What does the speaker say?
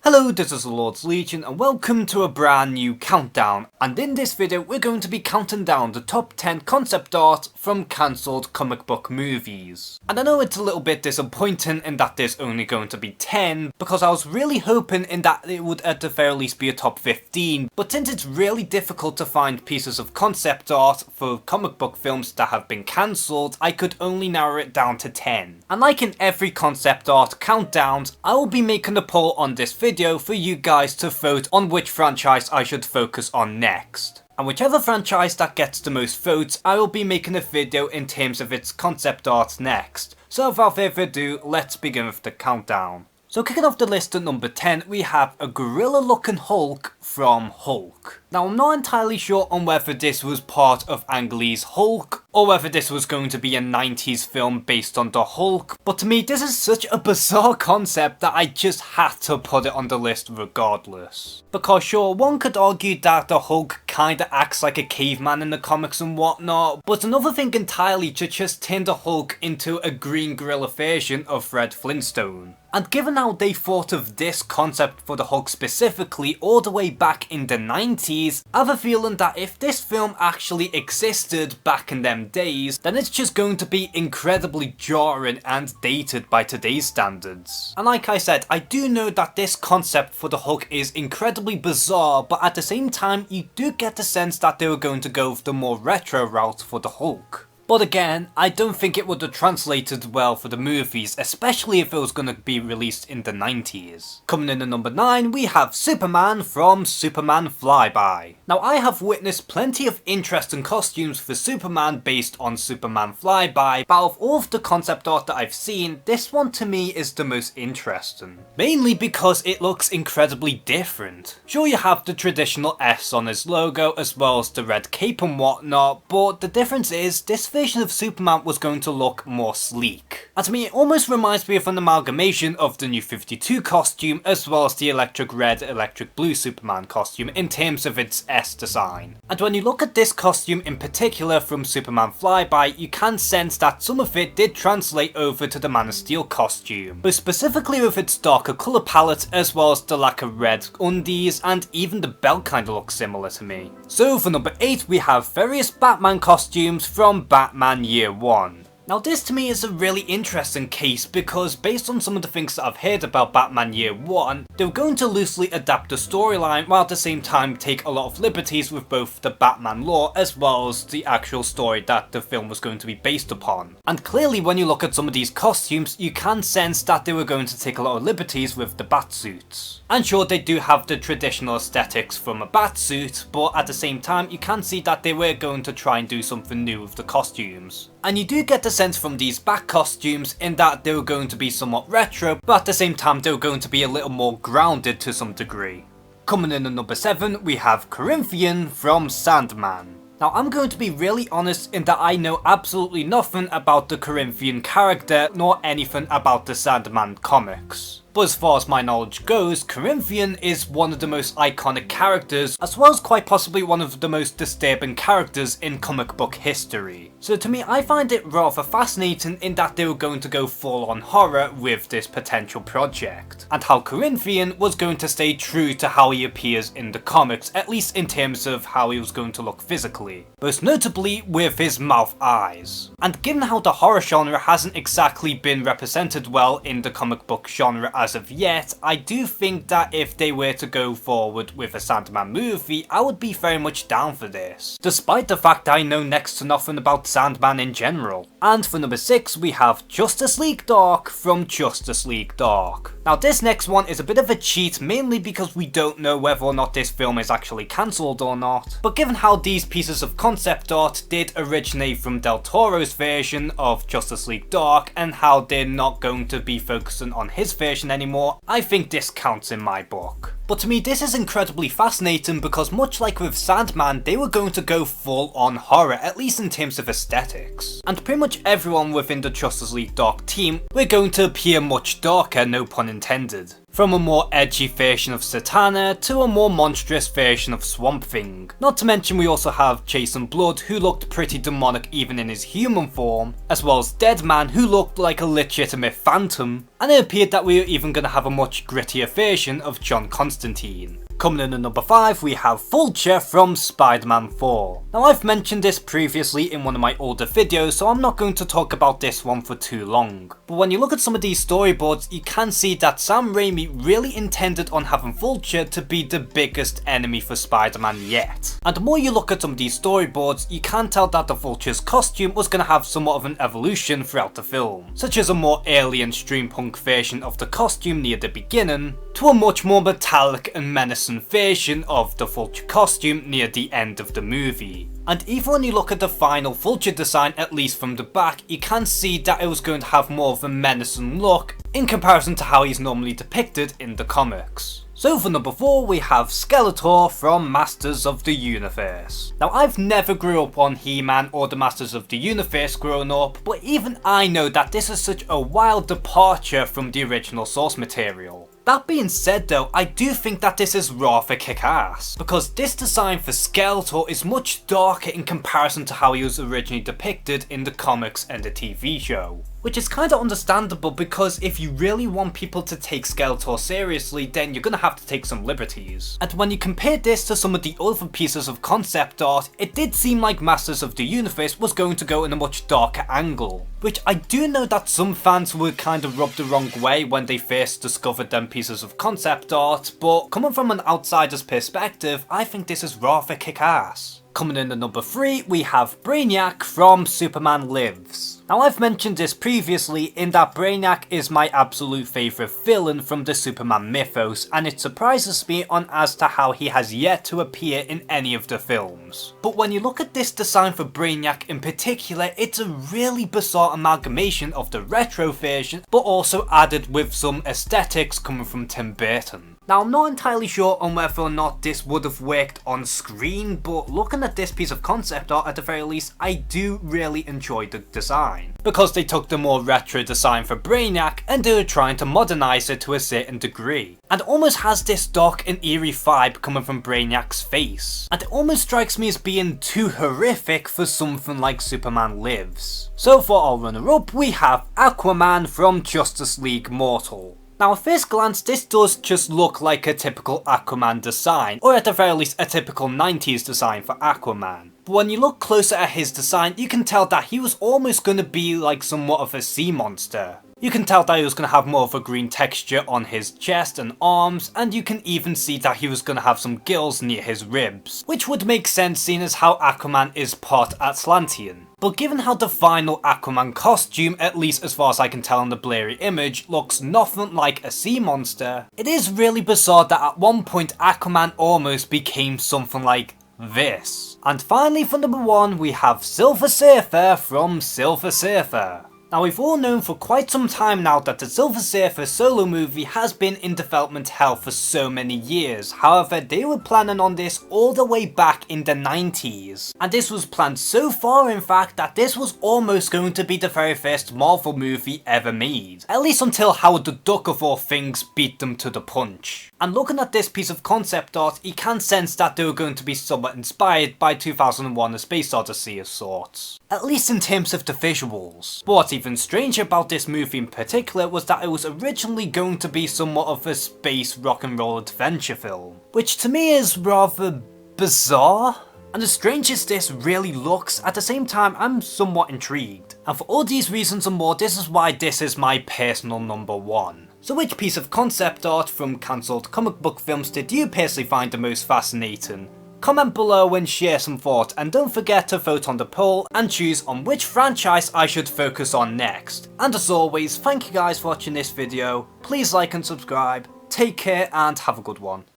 Hello, this is the Lord's Legion and welcome to a brand new countdown, and in this video we're going to be counting down the top 10 concept art from cancelled comic book movies. And I know it's a little bit disappointing in that there's only going to be 10, because I was really hoping in that it would at the very least be a top 15, but since it's really difficult to find pieces of concept art for comic book films that have been cancelled, I could only narrow it down to 10. And like in every concept art countdowns, I will be making a poll on this video for you guys to vote on which franchise I should focus on next. And whichever franchise that gets the most votes, I will be making a video in terms of its concept art next. So without further ado, let's begin with the countdown. So kicking off the list at number 10, we have a gorilla looking Hulk from Hulk. Now I'm not entirely sure on whether this was part of Ang Lee's Hulk, or whether this was going to be a 90s film based on the Hulk, but to me this is such a bizarre concept that I just had to put it on the list regardless. Because sure, one could argue that the Hulk kinda acts like a caveman in the comics and whatnot, but another thing entirely to just turn the Hulk into a green gorilla version of Fred Flintstone. And given how they thought of this concept for the Hulk specifically all the way back in the 90s, I have a feeling that if this film actually existed back in them days, then it's just going to be incredibly jarring and dated by today's standards. And like I said, I do know that this concept for the Hulk is incredibly bizarre, but at the same time you do get the sense that they were going to go with the more retro route for the Hulk. But again, I don't think it would have translated well for the movies, especially if it was going to be released in the 90s. Coming in at number 9, we have Superman from Superman Flyby. Now I have witnessed plenty of interesting costumes for Superman based on Superman Flyby, but out of all of the concept art that I've seen, this one to me is the most interesting. Mainly because it looks incredibly different. Sure, you have the traditional S on his logo as well as the red cape and whatnot, but the difference is this version of Superman was going to look more sleek. And to me it almost reminds me of an amalgamation of the New 52 costume as well as the electric red, electric blue Superman costume in terms of its S design. And when you look at this costume in particular from Superman Flyby, you can sense that some of it did translate over to the Man of Steel costume, but specifically with its darker colour palette as well as the lack of red undies, and even the belt kinda looks similar to me. So for number 8 we have various Batman costumes from Batman Year One. Now this to me is a really interesting case because based on some of the things that I've heard about Batman Year One, they were going to loosely adapt the storyline while at the same time take a lot of liberties with both the Batman lore as well as the actual story that the film was going to be based upon. And clearly when you look at some of these costumes, you can sense that they were going to take a lot of liberties with the Batsuits. And sure, they do have the traditional aesthetics from a Batsuit, but at the same time you can see that they were going to try and do something new with the costumes. And you do get the sense from these Bat costumes in that they were going to be somewhat retro, but at the same time they were going to be a little more grounded to some degree. Coming in at number 7, we have Corinthian from Sandman. Now I'm going to be really honest in that I know absolutely nothing about the Corinthian character nor anything about the Sandman comics. But as far as my knowledge goes, Corinthian is one of the most iconic characters, as well as quite possibly one of the most disturbing characters in comic book history. So to me, I find it rather fascinating in that they were going to go full on horror with this potential project, and how Corinthian was going to stay true to how he appears in the comics, at least in terms of how he was going to look physically. Most notably with his mouth eyes. And given how the horror genre hasn't exactly been represented well in the comic book genre as of yet, I do think that if they were to go forward with a Sandman movie, I would be very much down for this, despite the fact that I know next to nothing about Sandman in general. And for number 6 we have Justice League Dark from Justice League Dark. Now this next one is a bit of a cheat, mainly because we don't know whether or not this film is actually cancelled or not, but given how these pieces of concept art did originate from Del Toro's version of Justice League Dark and how they're not going to be focusing on his version anymore, I think this counts in my book. But to me this is incredibly fascinating because much like with Sandman, they were going to go full on horror, at least in terms of aesthetics. And pretty much everyone within the Justice League Dark team were going to appear much darker, no pun intended. from a more edgy version of Satana to a more monstrous version of Swamp Thing. Not to mention we also have Jason Blood, who looked pretty demonic even in his human form, as well as Deadman, who looked like a legitimate phantom, and it appeared that we were even going to have a much grittier version of John Constantine. Coming in at number 5, we have Vulture from Spider-Man 4. Now I've mentioned this previously in one of my older videos, so I'm not going to talk about this one for too long. But when you look at some of these storyboards, you can see that Sam Raimi really intended on having Vulture to be the biggest enemy for Spider-Man yet. And the more you look at some of these storyboards, you can tell that the Vulture's costume was going to have somewhat of an evolution throughout the film, such as a more alien steampunk version of the costume near the beginning, to a much more metallic and menacing version of the Vulture costume near the end of the movie. And even when you look at the final Vulture design, at least from the back, you can see that it was going to have more of a menacing look in comparison to how he's normally depicted in the comics. So for number 4, we have Skeletor from Masters of the Universe. Now I've never grew up on He-Man or the Masters of the Universe growing up, but even I know that this is such a wild departure from the original source material. That being said though, I do think that this is rather kick-ass, because this design for Skeletor is much darker in comparison to how he was originally depicted in the comics and the TV show. Which is kinda understandable, because if you really want people to take Skeletor seriously, then you're gonna have to take some liberties. And when you compare this to some of the other pieces of concept art, it did seem like Masters of the Universe was going to go in a much darker angle. Which I do know that some fans were kind of rubbed the wrong way when they first discovered them pieces of concept art, but coming from an outsider's perspective, I think this is rather kick-ass. Coming in at number 3, we have Brainiac from Superman Lives. Now I've mentioned this previously in that Brainiac is my absolute favourite villain from the Superman mythos, and it surprises me on as to how he has yet to appear in any of the films. But when you look at this design for Brainiac in particular, it's a really bizarre amalgamation of the retro version, but also added with some aesthetics coming from Tim Burton. Now I'm not entirely sure on whether or not this would have worked on screen, but looking at this piece of concept art at the very least, I do really enjoy the design. Because they took the more retro design for Brainiac and they were trying to modernise it to a certain degree. And it almost has this dark and eerie vibe coming from Brainiac's face. And it almost strikes me as being too horrific for something like Superman Lives. So for our runner-up, we have Aquaman from Justice League Mortal. Now at first glance, this does just look like a typical Aquaman design, or at the very least a typical 90s design for Aquaman. But when you look closer at his design, you can tell that he was almost going to be like somewhat of a sea monster. You can tell that he was going to have more of a green texture on his chest and arms, and you can even see that he was going to have some gills near his ribs, which would make sense seeing as how Aquaman is part Atlantean. But given how the final Aquaman costume, at least as far as I can tell in the blurry image, looks nothing like a sea monster, it is really bizarre that at one point Aquaman almost became something like this. And finally for number 1, we have Silver Surfer from Silver Surfer. Now we've all known for quite some time now that the Silver Surfer solo movie has been in development hell for so many years. However, they were planning on this all the way back in the 90s. And this was planned so far in fact that this was almost going to be the very first Marvel movie ever made. At least until Howard the Duck of all things beat them to the punch. And looking at this piece of concept art, you can sense that they were going to be somewhat inspired by 2001: A Space Odyssey of sorts. At least in terms of the visuals. But what's even stranger about this movie in particular was that it was originally going to be somewhat of a space rock and roll adventure film. Which to me is rather bizarre. And as strange as this really looks, at the same time I'm somewhat intrigued. And for all these reasons and more, this is why this is my personal number 1. So which piece of concept art from cancelled comic book films did you personally find the most fascinating? Comment below and share some thoughts, and don't forget to vote on the poll and choose on which franchise I should focus on next. And as always, thank you guys for watching this video, please like and subscribe, take care and have a good one.